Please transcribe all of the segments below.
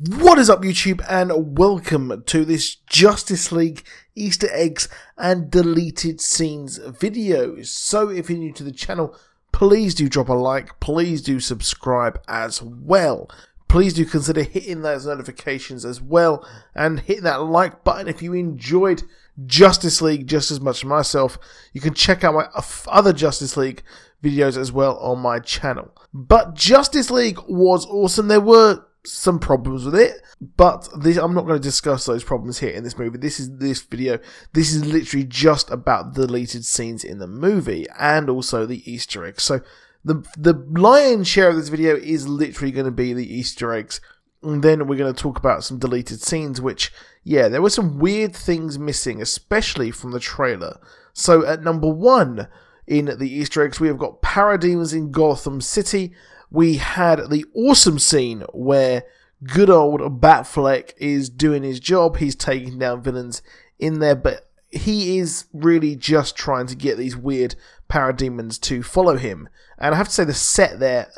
What is up, YouTube, and welcome to this Justice League Easter eggs and deleted scenes videos. So if you're new to the channel, please do drop a like, please do subscribe as well. Please do consider hitting those notifications as well and hit that like button if you enjoyed Justice League just as much as myself. You can check out my other Justice League videos as well on my channel. But Justice League was awesome. There were some problems with it, but I'm not going to discuss those problems here in this movie. This video. This is literally just about the deleted scenes in the movie and also the Easter eggs. So the lion's share of this video is literally going to be the Easter eggs, and then we're going to talk about some deleted scenes, which, yeah, there were some weird things missing, especially from the trailer. So at number 1 in the Easter eggs, we have got parademons in Gotham City. We had the awesome scene where good old Batfleck is doing his job. He's taking down villains in there, but he is really just trying to get these weird parademons to follow him. And I have to say, the set there,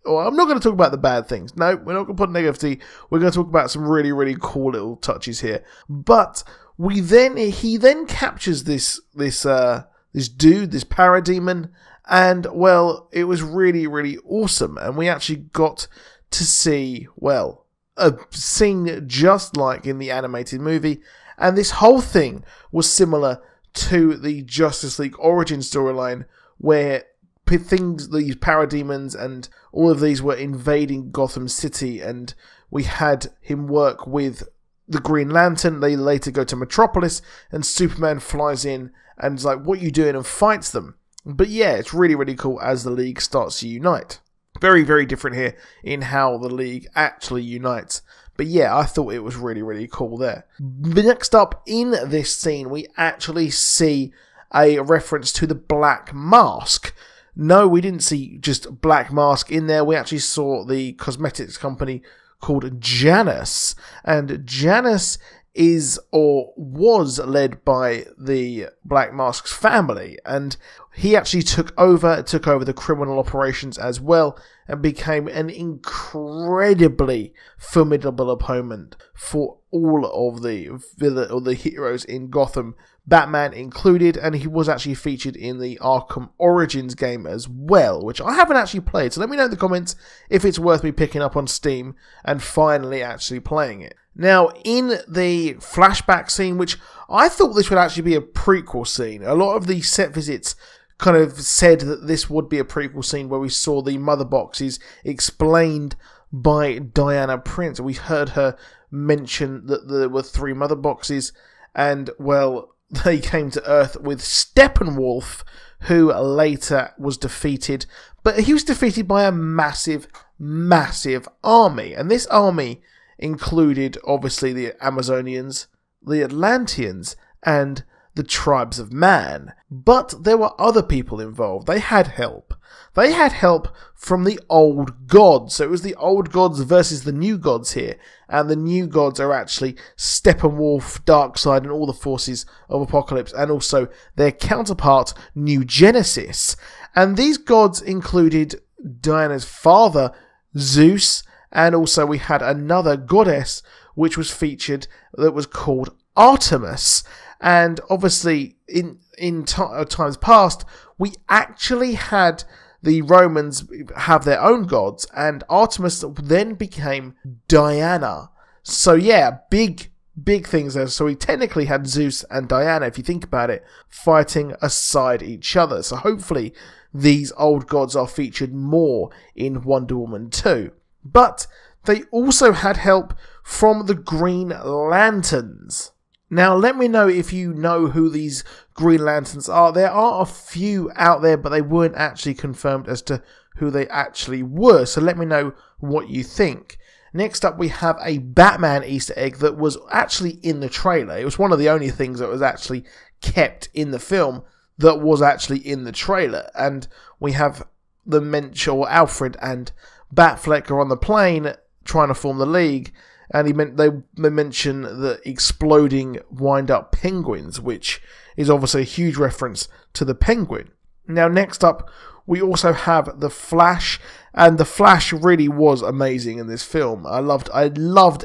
well, I'm not going to talk about the bad things. No, we're not going to put negativity. We're going to talk about some really, really cool little touches here. But he then captures this dude, this parademon. And, well, it was really, really awesome. And we actually got to see, well, a scene just like in the animated movie. And this whole thing was similar to the Justice League origin storyline, where these parademons and all of these were invading Gotham City. And we had him work with the Green Lantern. They later go to Metropolis, and Superman flies in and is like, "What are you doing?" and fights them. But yeah, it's really, really cool as the League starts to unite. Very, very different here in how the League actually unites. But yeah, I thought it was really, really cool there. Next up in this scene, we actually see a reference to the Black Mask. No, we didn't see just Black Mask in there. We actually saw the cosmetics company called Janus. And Janus is or was led by the Black Mask's family, and he actually took over the criminal operations as well, and became an incredibly formidable opponent for all of the heroes in Gotham, Batman included. And he was actually featured in the Arkham Origins game as well, which I haven't actually played, so let me know in the comments if it's worth me picking up on Steam and finally actually playing it. Now, in the flashback scene, which I thought this would actually be a prequel scene, a lot of the set visits kind of said that this would be a prequel scene where we saw the mother boxes explained by Diana Prince. We heard her mention that there were 3 mother boxes, and, well, they came to Earth with Steppenwolf, who later was defeated, but he was defeated by a massive, massive army, and this army included, obviously, the Amazonians, the Atlanteans, and the tribes of man. But there were other people involved. They had help. They had help from the old gods. So it was the old gods versus the new gods here. And the new gods are actually Steppenwolf, Darkseid, and all the forces of Apocalypse, and also their counterpart, New Genesis. And these gods included Diana's father, Zeus, and also we had another goddess which was featured that was called Artemis. And obviously in times past, we actually had the Romans have their own gods, and Artemis then became Diana. So yeah, big things there. So we technically had Zeus and Diana, if you think about it, fighting aside each other. So hopefully these old gods are featured more in Wonder Woman 2. But they also had help from the Green Lanterns. Now, let me know if you know who these Green Lanterns are. There are a few out there, but they weren't actually confirmed as to who they actually were. So let me know what you think. Next up, we have a Batman Easter egg that was actually in the trailer. It was one of the only things that was actually kept in the film that was actually in the trailer. And we have the mention, Alfred and Batfleck are on the plane trying to form the League, and they mention the exploding wind-up penguins, which is obviously a huge reference to the Penguin. Now, next up, we also have The Flash, and The Flash really was amazing in this film. I loved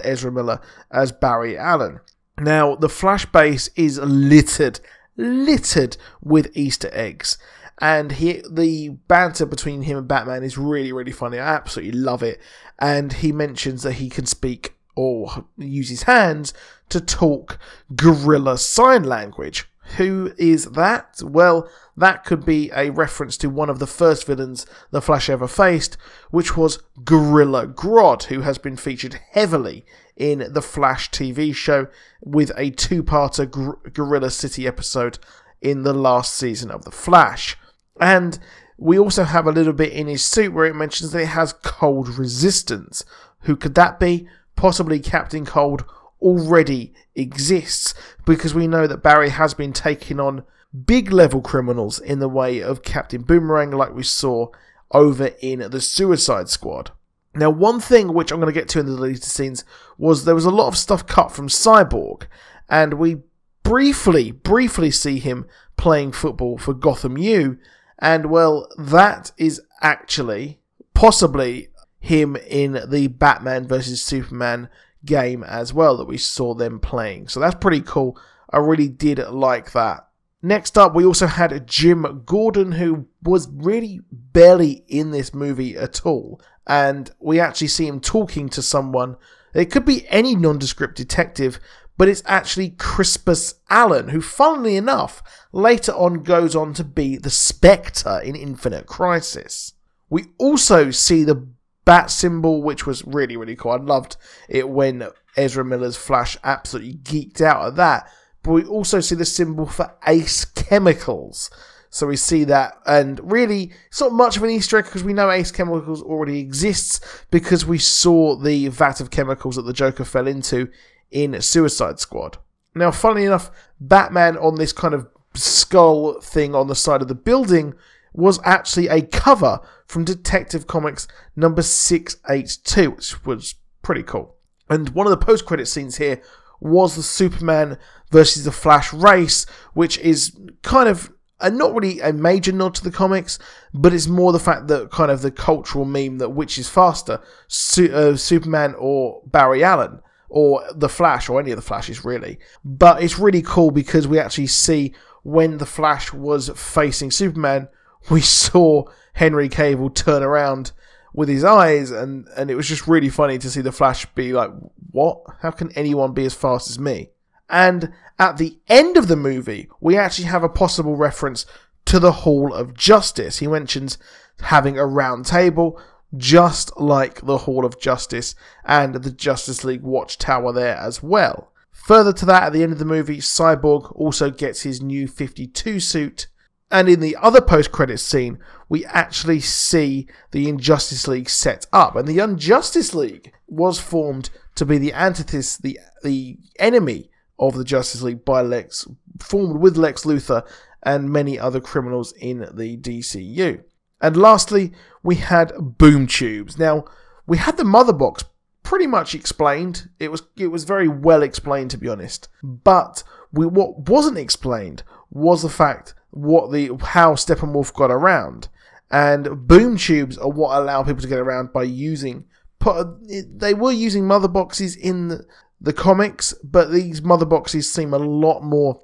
Ezra Miller as Barry Allen. Now, the Flash base is littered with Easter eggs, and the banter between him and Batman is really, really funny. I absolutely love it, and he mentions that he can speak or use his hands to talk gorilla sign language. Who is that? Well, that could be a reference to one of the first villains the Flash ever faced, which was Gorilla Grodd, who has been featured heavily in the Flash TV show with a two-parter Gorilla City episode in the last season of The Flash. And we also have a little bit in his suit where it mentions that it has cold resistance. Who could that be? Possibly Captain Cold already exists, because we know that Barry has been taking on big level criminals in the way of Captain Boomerang, like we saw over in the Suicide Squad. Now, one thing which I'm going to get to in the deleted scenes was there was a lot of stuff cut from Cyborg, and we briefly see him playing football for Gotham U, and well, that is actually possibly him in the Batman vs Superman game as well that we saw them playing. So that's pretty cool. I really did like that. Next up, we also had Jim Gordon, who was really barely in this movie at all. And we actually see him talking to someone. It could be any nondescript detective, but it's actually Crispus Allen, who, funnily enough, later on goes on to be the Spectre in Infinite Crisis. We also see the bat symbol, which was really, really cool. I loved it when Ezra Miller's Flash absolutely geeked out at that. But we also see the symbol for Ace Chemicals. So we see that, and really, it's not much of an Easter egg because we know Ace Chemicals already exists because we saw the vat of chemicals that the Joker fell into in Suicide Squad. Now, funnily enough, Batman on this kind of skull thing on the side of the building was actually a cover from Detective Comics number 682, which was pretty cool. And one of the post-credit scenes here was the Superman versus the Flash race, which is kind of not really a major nod to the comics, but it's more the fact that kind of the cultural meme that which is faster, Superman or Barry Allen, or the Flash, or any of the Flashes really. But it's really cool because we actually see when the Flash was facing Superman, we saw Henry Cavill turn around with his eyes, and it was just really funny to see the Flash be like, what? How can anyone be as fast as me? And at the end of the movie, we actually have a possible reference to the Hall of Justice. He mentions having a round table, just like the Hall of Justice and the Justice League Watchtower there as well. Further to that, at the end of the movie, Cyborg also gets his new 52 suit. And in the other post-credits scene, we actually see the Injustice League set up. And the Injustice League was formed to be the antithesis, the enemy of the Justice League formed with Lex Luthor and many other criminals in the DCU. And lastly, we had boom tubes. Now, we had the mother box pretty much explained. It was very well explained, to be honest. But what wasn't explained was the fact how Steppenwolf got around. And boom tubes are what allow people to get around by they were using mother boxes in the comics, but these mother boxes seem a lot more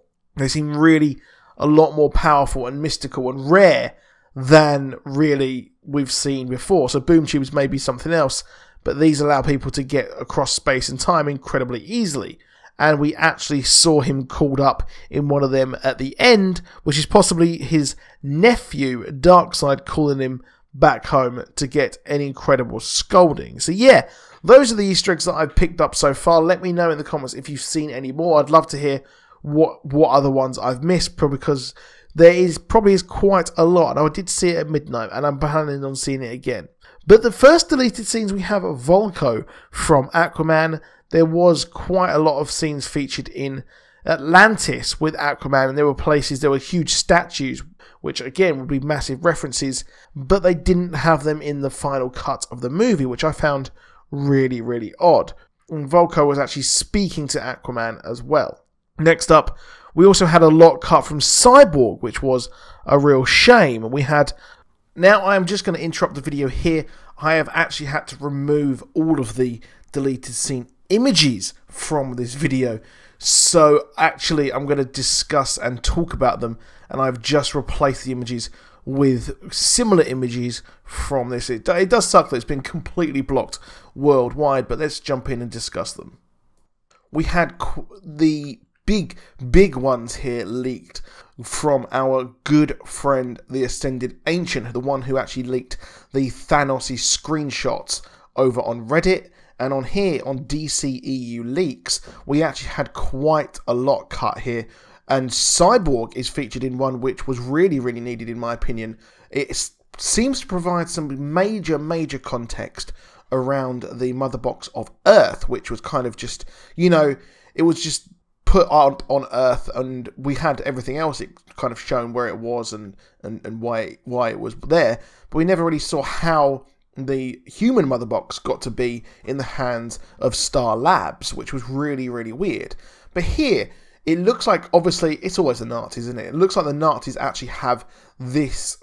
powerful and mystical and rare than really we've seen before. So boom tubes may be something else, but these allow people to get across space and time incredibly easily. And we actually saw him called up in one of them at the end, which is possibly his nephew, Darkseid, calling him back home to get an incredible scolding. So yeah, those are the Easter eggs that I've picked up so far. Let me know in the comments if you've seen any more. I'd love to hear what other ones I've missed, because there probably is quite a lot. I did see it at midnight, and I'm planning on seeing it again. But the first deleted scenes, we have Volcko from Aquaman. There was quite a lot of scenes featured in Atlantis with Aquaman, and there were huge statues, which again would be massive references, but they didn't have them in the final cut of the movie, which I found really, really odd. And Volcko was actually speaking to Aquaman as well. Next up, We also had a lot cut from Cyborg, which was a real shame. We had... Now I am just going to interrupt the video here. I have actually had to remove all of the deleted scene images from this video. So actually I'm going to discuss and talk about them, and I've just replaced the images with similar images from this. It does suck that it's been completely blocked worldwide, but let's jump in and discuss them. We had the big ones here leaked from our good friend, the Ascended Ancient, the one who actually leaked the Thanos screenshots over on Reddit. And on here, on DCEU Leaks, we actually had quite a lot cut here. And Cyborg is featured in one which was really needed, in my opinion. It seems to provide some major context around the Mother Box of Earth, which was kind of just, you know, it was just put on Earth, and we had everything else. It kind of shown where it was and why it was there, but we never really saw how the human Mother Box got to be in the hands of Star Labs, which was really weird. But here, it looks like, obviously, it's always the Nazis, isn't it? It looks like the Nazis actually have this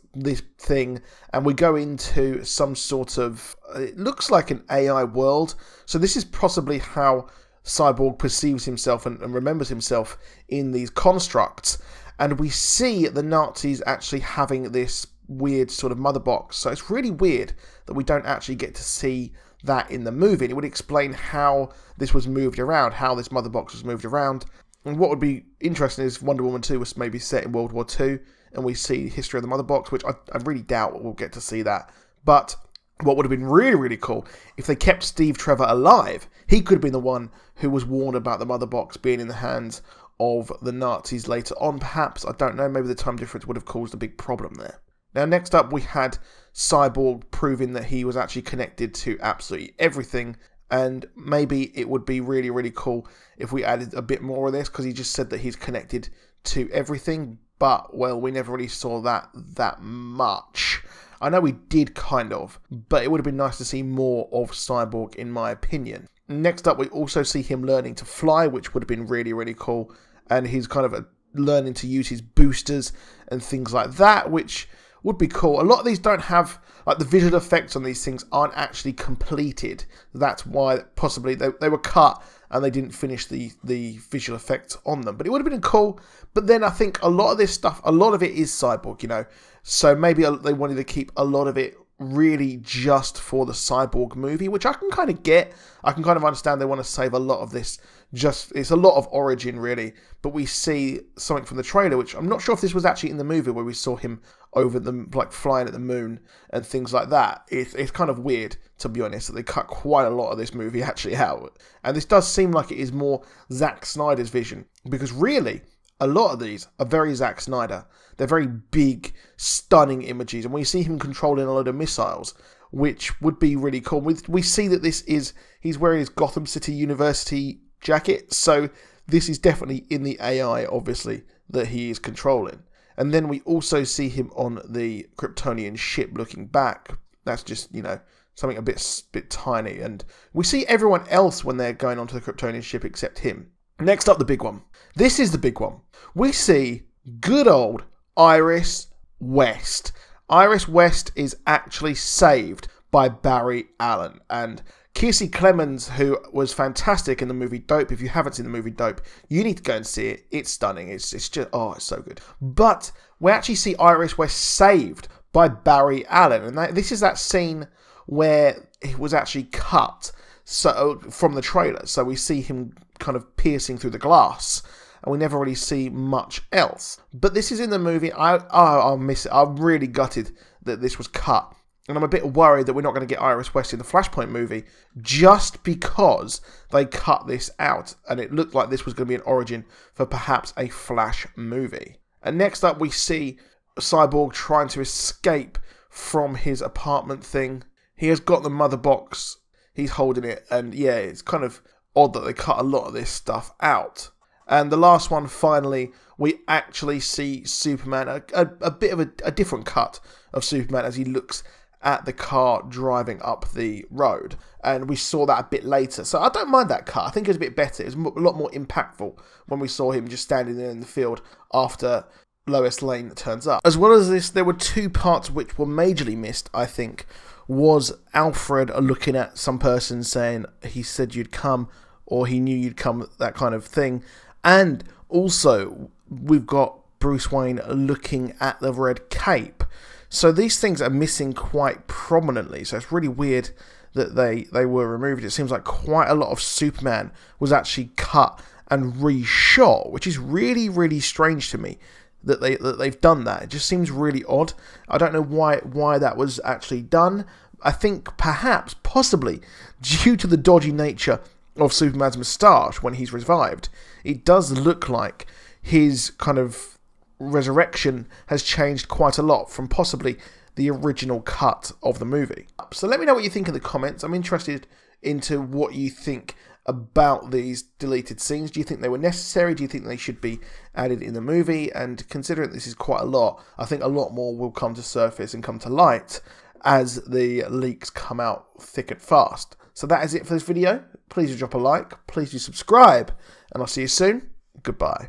thing, and we go into some sort of, it looks like an AI world. So this is possibly how Cyborg perceives himself and remembers himself in these constructs. And we see the Nazis actually having this weird sort of mother box. So it's really weird that we don't actually get to see that in the movie. And it would explain how this was moved around, how this mother box was moved around. And what would be interesting is Wonder Woman 2 was maybe set in World War II, and we see the history of the mother box, which I really doubt we'll get to see that. But what would have been really cool if they kept Steve Trevor alive. He could have been the one who was warned about the mother box being in the hands of the Nazis later on, perhaps. I don't know, maybe the time difference would have caused a big problem there. Now, next up, we had Cyborg proving that he was actually connected to absolutely everything, and maybe it would be really cool if we added a bit more of this, because he just said that he's connected to everything, but, well, we never really saw that much. I know we did, kind of, but it would have been nice to see more of Cyborg, in my opinion. Next up, we also see him learning to fly, which would have been really cool, and he's kind of learning to use his boosters and things like that, which would be cool. A lot of these don't have, like, the visual effects on these things aren't actually completed. That's why possibly they were cut and they didn't finish the visual effects on them. But it would have been cool. But then I think a lot of this stuff, a lot of it is Cyborg, you know. So maybe they wanted to keep a lot of it really just for the Cyborg movie, which I can kind of get. I can kind of understand they want to save a lot of this. It's a lot of origin, really. But we see something from the trailer, which I'm not sure if this was actually in the movie, where we saw him over the, like, flying at the moon and things like that. It's kind of weird, to be honest, that they cut quite a lot of this movie actually out. And this does seem like it is more Zack Snyder's vision, because really, a lot of these are very Zack Snyder. They're very big, stunning images, and we see him controlling a load of missiles, which would be really cool. We see that he's wearing his Gotham City University jacket, so this is definitely in the AI, obviously, that he is controlling. And then we also see him on the Kryptonian ship looking back. That's just, you know, something a bit tiny. And we see everyone else when they're going onto the Kryptonian ship except him. Next up, the big one. This is the big one. We see good old Iris West. Iris West is actually saved by Barry Allen. And Kiersey Clemons, who was fantastic in the movie Dope. If you haven't seen the movie Dope, you need to go and see it. It's stunning. It's just, oh, it's so good. But we actually see Iris West saved by Barry Allen. And this is that scene where it was actually cut from the trailer. So we see him kind of piercing through the glass, and we never really see much else. But this is in the movie. I'll miss it. I'm really gutted that this was cut. And I'm a bit worried that we're not going to get Iris West in the Flashpoint movie, just because they cut this out. And it looked like this was going to be an origin for perhaps a Flash movie. And next up, we see Cyborg trying to escape from his apartment thing. He has got the mother box. He's holding it. And yeah, it's kind of odd that they cut a lot of this stuff out. And the last one, finally, we actually see Superman, a bit of a different cut of Superman as he looks at the car driving up the road, and we saw that a bit later. So I don't mind that cut. I think it was a bit better. It was a lot more impactful when we saw him just standing there in the field after Lois Lane turns up. As well as this, there were two parts which were majorly missed, I think, was Alfred looking at some person saying, he said you'd come, or he knew you'd come, that kind of thing. And also, we've got Bruce Wayne looking at the red cape. So these things are missing quite prominently. So it's really weird that they were removed. It seems like quite a lot of Superman was actually cut and reshot, which is really, really strange to me that they've done that. It just seems really odd. I don't know why that was actually done. I think perhaps, possibly, due to the dodgy nature of Superman's moustache when he's revived, it does look like his kind of resurrection has changed quite a lot from possibly the original cut of the movie. So let me know what you think in the comments. I'm interested into what you think about these deleted scenes. Do you think they were necessary? Do you think they should be added in the movie? And considering this is quite a lot, I think a lot more will come to surface and come to light as the leaks come out thick and fast. So that is it for this video. Please do drop a like, please do subscribe, and I'll see you soon. Goodbye.